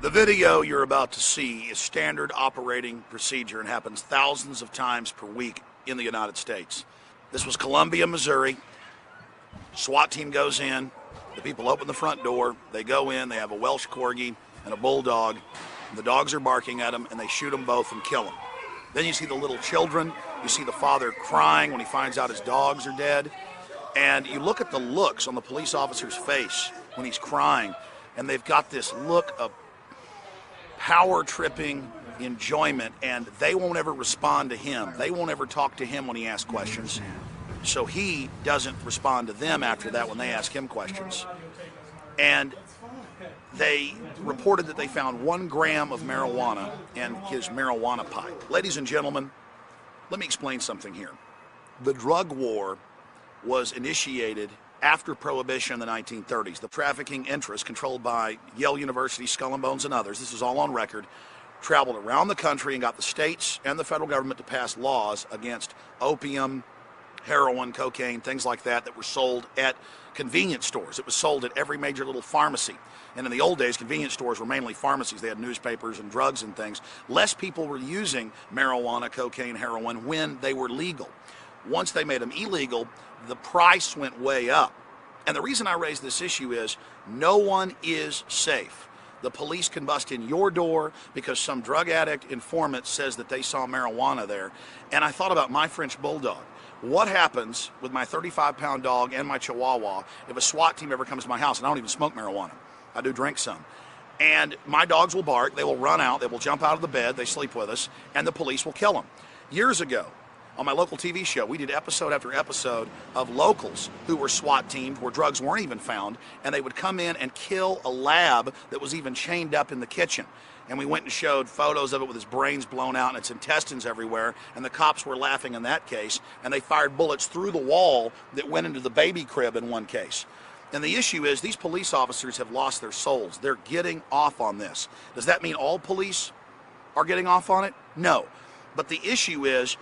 The video you're about to see is standard operating procedure and happens thousands of times per week in the United States. This was Columbia, Missouri. SWAT team goes in. The people open the front door. They go in. They have a Welsh Corgi and a bulldog. The dogs are barking at them, and they shoot them both and kill them. Then you see the little children. You see the father crying when he finds out his dogs are dead. And you look at the looks on the police officer's face when he's crying, and they've got this look of power-tripping enjoyment, and they won't ever respond to him. They won't ever talk to him when he asks questions. So he doesn't respond to them after that when they ask him questions. And they reported that they found 1 gram of marijuana in his marijuana pipe. Ladies and gentlemen, let me explain something here. The drug war was initiated after Prohibition in the 1930s. The trafficking interests controlled by Yale University, Skull and Bones, and others, this is all on record, traveled around the country and got the states and the federal government to pass laws against opium, heroin, cocaine, things like that that were sold at convenience stores. It was sold at every major little pharmacy. And in the old days, convenience stores were mainly pharmacies. They had newspapers and drugs and things. Less people were using marijuana, cocaine, heroin when they were legal. Once they made them illegal, the price went way up. And the reason I raise this issue is no one is safe. The police can bust in your door because some drug addict informant says that they saw marijuana there. And I thought about my French bulldog. What happens with my 35-pound dog and my chihuahua if a SWAT team ever comes to my house? And I don't even smoke marijuana. I do drink some. And my dogs will bark, they will run out, they will jump out of the bed, they sleep with us, and the police will kill them. Years ago, on my local TV show, we did episode after episode of locals who were SWAT teamed where drugs weren't even found, and they would come in and kill a lab that was even chained up in the kitchen. And we went and showed photos of it with its brains blown out and its intestines everywhere, and the cops were laughing in that case, and they fired bullets through the wall that went into the baby crib in one case. And the issue is these police officers have lost their souls. They're getting off on this. Does that mean all police are getting off on it? No. But the issue is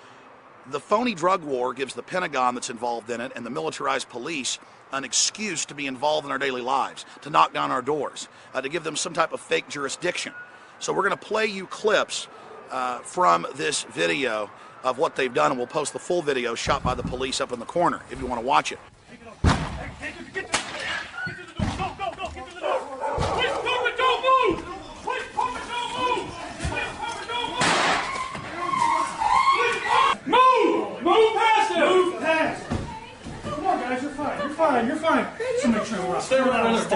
the phony drug war gives the Pentagon that's involved in it and the militarized police an excuse to be involved in our daily lives, to knock down our doors, to give them some type of fake jurisdiction. So we're going to play you clips from this video of what they've done, and we'll post the full video shot by the police up in the corner if you want to watch it. Get to the door. Go. Get to the door. Please cover, don't move. Please cover, don't move. Please cover, don't move. Move past him. Move past. Come on, guys. You're fine. So make sure we're stay around.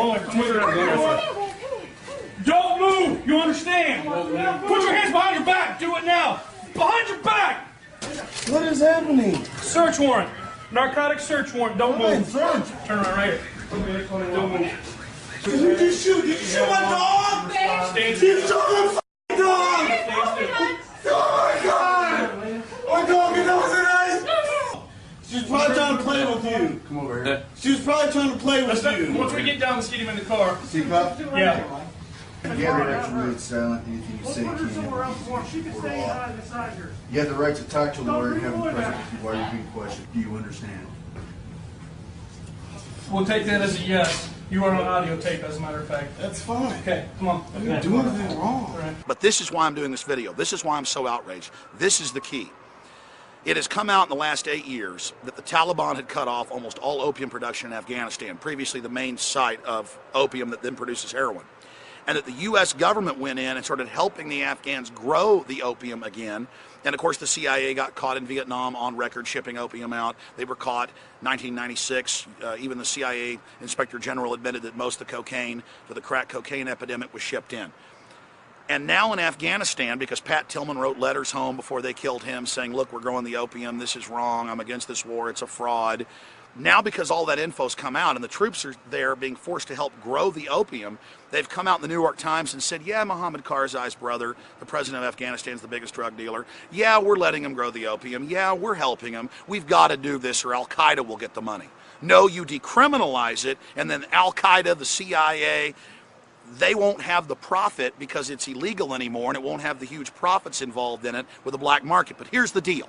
Don't move. You understand? Put your hands behind your back. Do it now. Behind your back. What is happening? Search warrant. Narcotic search warrant. Don't move. Search. Turn around right here. Don't move. Did you shoot my dog? Stand You still. shot my dog! Stand still. Oh my god! My dog is nice! She was probably trying to play with you. Come over here. She was probably trying to play with you. Once we get down, let's get him in the car. See, Pop? Yeah. You have the right to remain silent. Anything you say can. You have the right to talk to a lawyer and have him present with you while you're being questioned. Do you understand? We'll take that as a yes. You are on audio tape, as a matter of fact. That's fine. Okay, come on. I didn't do anything wrong. Right. But this is why I'm doing this video. This is why I'm so outraged. This is the key. It has come out in the last 8 years that the Taliban had cut off almost all opium production in Afghanistan, previously the main site of opium that then produces heroin. And that the U.S. government went in and started helping the Afghans grow the opium again. And of course the CIA got caught in Vietnam on record shipping opium out. They were caught in 1996. Even the CIA Inspector General admitted that most of the cocaine for the crack cocaine epidemic was shipped in. And now in Afghanistan, because Pat Tillman wrote letters home before they killed him saying, look, we're growing the opium, this is wrong, I'm against this war, it's a fraud. Now because all that info's come out and the troops are there being forced to help grow the opium, they've come out in the New York Times and said, yeah, Mohammed Karzai's brother, the president of Afghanistan, is the biggest drug dealer. Yeah, we're letting him grow the opium. Yeah, we're helping him. We've got to do this or Al-Qaeda will get the money. No, you decriminalize it, and then Al-Qaeda, the CIA, they won't have the profit because it's illegal anymore, and it won't have the huge profits involved in it with the black market. But here's the deal.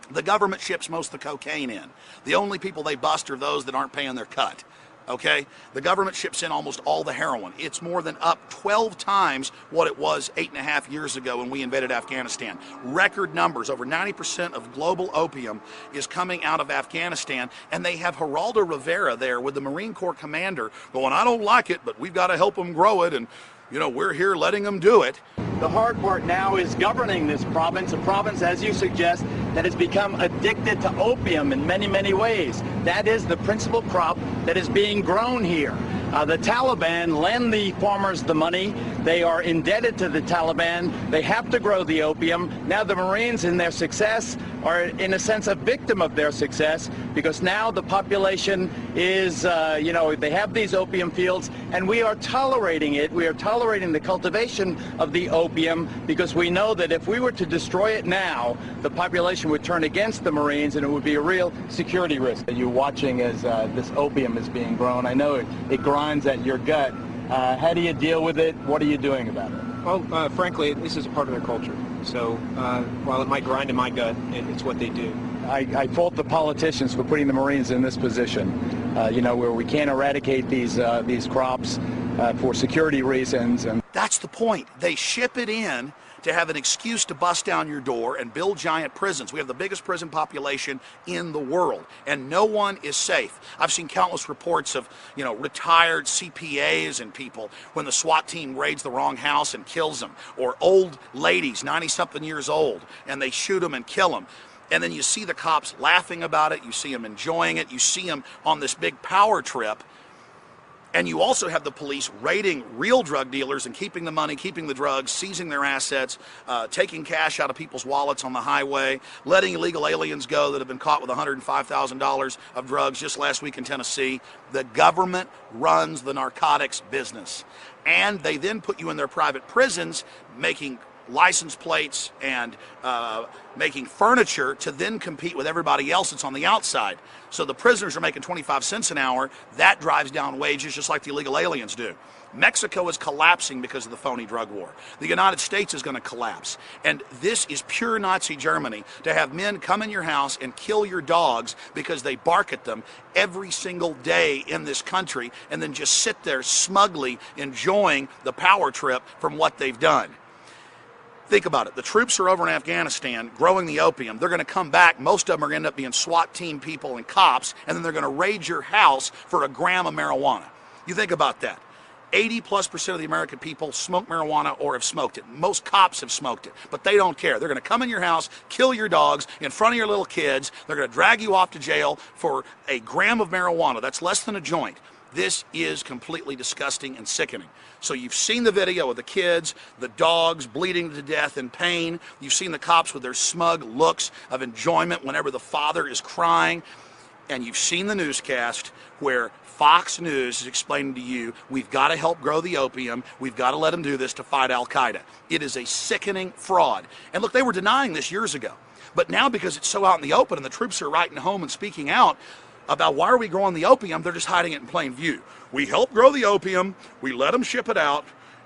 The government ships most of the cocaine in. The only people they bust are those that aren't paying their cut. Okay? The government ships in almost all the heroin. It's more than up 12 times what it was 8.5 years ago when we invaded Afghanistan. Record numbers, over 90% of global opium is coming out of Afghanistan, and they have Geraldo Rivera there with the Marine Corps commander going, I don't like it, but we've got to help them grow it, and you know, we're here letting them do it. The hard part now is governing this province, a province, as you suggest, that has become addicted to opium in many, many ways. That is the principal crop that is being grown here. The Taliban lend the farmers the money. They are indebted to the Taliban. They have to grow the opium. Now the Marines, in their success, are in a sense a victim of their success, because now the population is, you know, they have these opium fields, and we are tolerating it. We are tolerating the cultivation of the opium because we know that if we were to destroy it now, the population would turn against the Marines, and it would be a real security risk. You're watching as this opium is being grown. I know it grinds at your gut. How do you deal with it? What are you doing about it? Well, frankly, this is a part of their culture. So while it might grind in my gut, it's what they do. I fault the politicians for putting the Marines in this position, you know, where we can't eradicate these crops for security reasons. And that's the point. They ship it in to have an excuse to bust down your door and build giant prisons. We have the biggest prison population in the world, and no one is safe. I've seen countless reports of, you know, retired CPAs and people when the SWAT team raids the wrong house and kills them, or old ladies, 90-something years old, and they shoot them and kill them. And then you see the cops laughing about it, you see them enjoying it, you see them on this big power trip. And you also have the police raiding real drug dealers and keeping the money, keeping the drugs, seizing their assets, taking cash out of people's wallets on the highway, letting illegal aliens go that have been caught with $105,000 of drugs just last week in Tennessee. The government runs the narcotics business. And they then put you in their private prisons, making license plates and making furniture to then compete with everybody else that's on the outside. So the prisoners are making 25 cents an hour. That drives down wages just like the illegal aliens do. Mexico is collapsing because of the phony drug war. The United States is going to collapse. And this is pure Nazi Germany, to have men come in your house and kill your dogs because they bark at them every single day in this country, and then just sit there smugly enjoying the power trip from what they've done. Think about it. The troops are over in Afghanistan growing the opium. They're going to come back. Most of them are going to end up being SWAT team people and cops, and then they're going to raid your house for a gram of marijuana. You think about that. 80+% of the American people smoke marijuana or have smoked it. Most cops have smoked it, but they don't care. They're going to come in your house, kill your dogs in front of your little kids. They're going to drag you off to jail for a gram of marijuana. That's less than a joint. This is completely disgusting and sickening. So you've seen the video of the kids, the dogs bleeding to death in pain. You've seen the cops with their smug looks of enjoyment whenever the father is crying. And you've seen the newscast where Fox News is explaining to you, we've got to help grow the opium. We've got to let them do this to fight Al-Qaeda. It is a sickening fraud. And look, they were denying this years ago. But now, because it's so out in the open and the troops are writing home and speaking out about why are we growing the opium, they're just hiding it in plain view. We help grow the opium, we let them ship it out,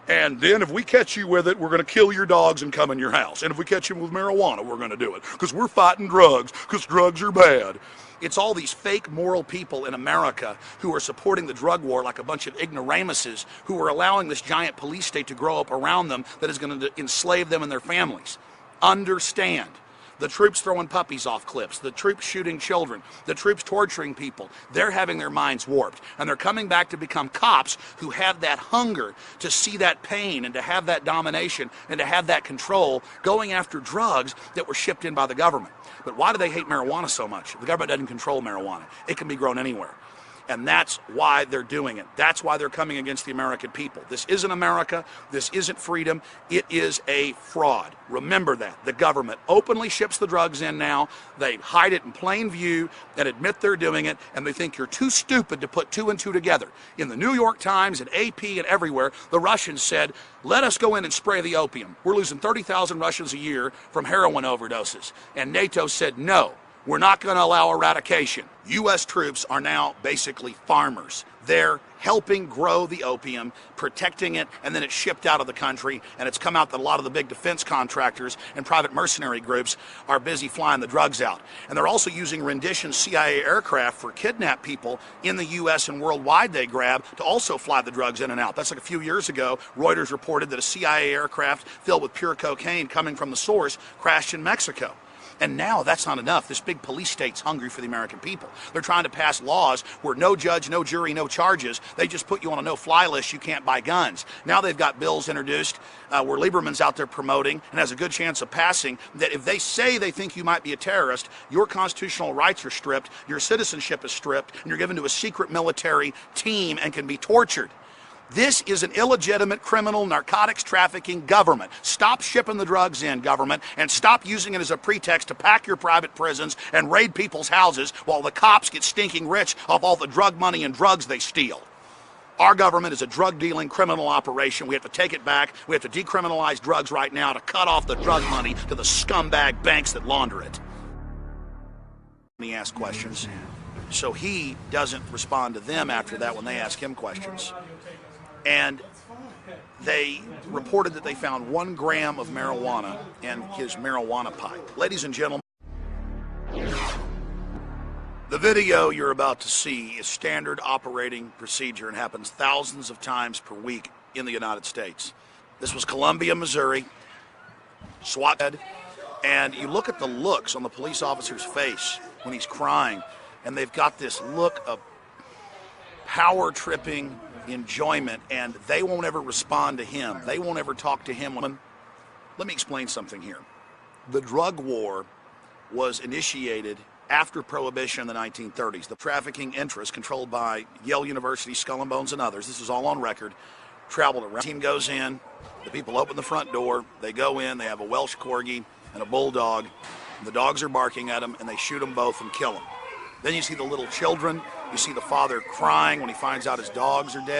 and then if we catch you with it, we're going to kill your dogs and come in your house. And if we catch you with marijuana, we're going to do it, because we're fighting drugs, because drugs are bad. It's all these fake moral people in America who are supporting the drug war like a bunch of ignoramuses who are allowing this giant police state to grow up around them that is going to enslave them and their families. Understand. The troops throwing puppies off cliffs, the troops shooting children, the troops torturing people, they're having their minds warped. And they're coming back to become cops who have that hunger to see that pain and to have that domination and to have that control, going after drugs that were shipped in by the government. But why do they hate marijuana so much? The government doesn't control marijuana. It can be grown anywhere. And that's why they're doing it. That's why they're coming against the American people. This isn't America. This isn't freedom. It is a fraud. Remember that. The government openly ships the drugs in now. They hide it in plain view and admit they're doing it, and they think you're too stupid to put two and two together. In the New York Times and AP and everywhere, the Russians said, let us go in and spray the opium. We're losing 30,000 Russians a year from heroin overdoses. And NATO said, no. We're not going to allow eradication. U.S. troops are now basically farmers. They're helping grow the opium, protecting it, and then it's shipped out of the country. And it's come out that a lot of the big defense contractors and private mercenary groups are busy flying the drugs out. And they're also using rendition CIA aircraft for kidnapped people in the U.S. and worldwide they grab to also fly the drugs in and out. That's like a few years ago, Reuters reported that a CIA aircraft filled with pure cocaine coming from the source crashed in Mexico. And now that's not enough. This big police state's hungry for the American people. They're trying to pass laws where no judge, no jury, no charges. They just put you on a no-fly list. You can't buy guns. Now they've got bills introduced where Lieberman's out there promoting and has a good chance of passing that if they say they think you might be a terrorist, your constitutional rights are stripped, your citizenship is stripped, and you're given to a secret military team and can be tortured. This is an illegitimate criminal narcotics trafficking government. Stop shipping the drugs in, government, and stop using it as a pretext to pack your private prisons and raid people's houses while the cops get stinking rich off all the drug money and drugs they steal. Our government is a drug-dealing criminal operation. We have to take it back. We have to decriminalize drugs right now to cut off the drug money to the scumbag banks that launder it. He asks questions, so he doesn't respond to them after that when they ask him questions. And they reported that they found 1 gram of marijuana in his marijuana pipe. Ladies and gentlemen, the video you're about to see is standard operating procedure and happens thousands of times per week in the United States. This was Columbia, Missouri, SWAT head, and you look at the looks on the police officer's face when he's crying, and they've got this look of power-tripping enjoyment, and they won't ever respond to him. They won't ever talk to him. Let me explain something here. The drug war was initiated after Prohibition in the 1930s. The trafficking interests controlled by Yale University, Skull and Bones, and others, this is all on record, traveled around. The team goes in, the people open the front door, they go in, they have a Welsh Corgi and a Bulldog. The dogs are barking at them, and they shoot them both and kill them. Then you see the little children. You see the father crying when he finds out his dogs are dead.